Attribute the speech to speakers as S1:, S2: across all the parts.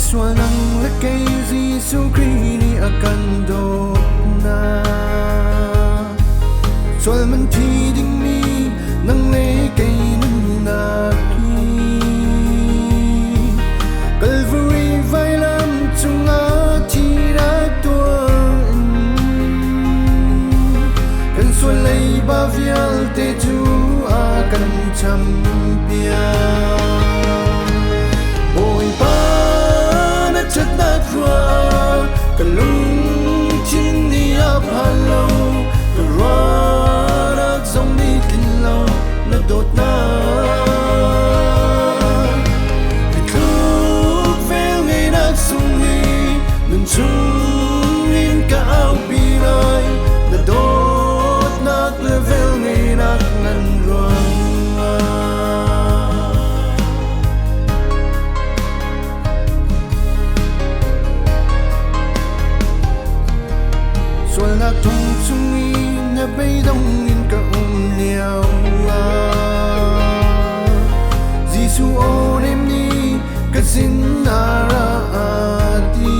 S1: Sual nang la kay Giêsu Christ akan dot na Sual man thi ding mi nang le kay na ki Calvary vai lam chung a thi ra tuan Kan sual lay ba vial te chu akan cham pia chất nát hoa cả lung chín đi áp hà lâu cả hoa đã giống đi kinh lâu nó đột na thì lúc về ngày đã sung đi mình chung in cả áo bi lại đã đột nát lệ về ngày nát ngăn ruộng Sual nak thong chung in na bay dong in ka liao Giêsu o nem ni ka sin ara ati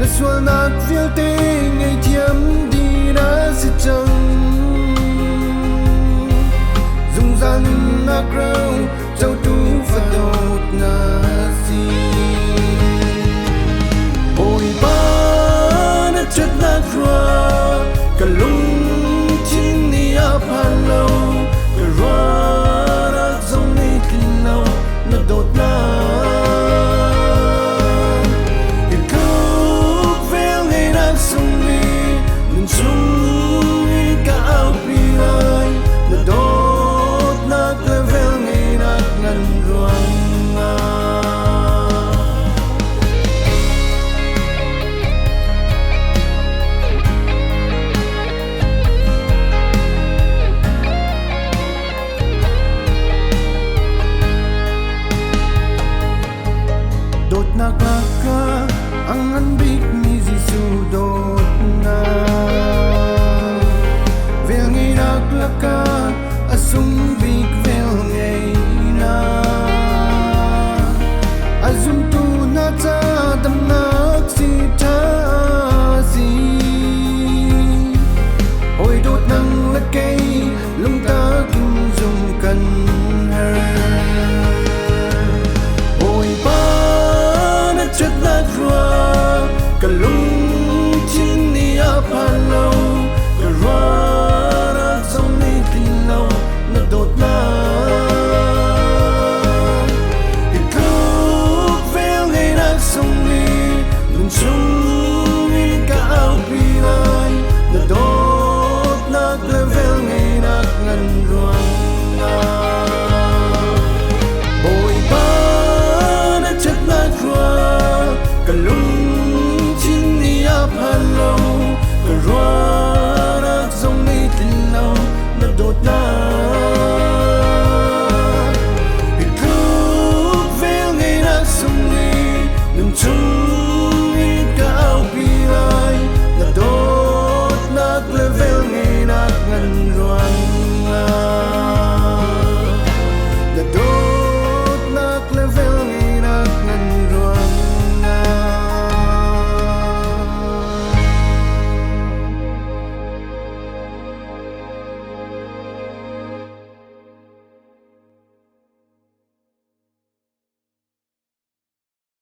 S1: Na sual nak vial te ngày thiam đi đã si chang Dung gian nak ra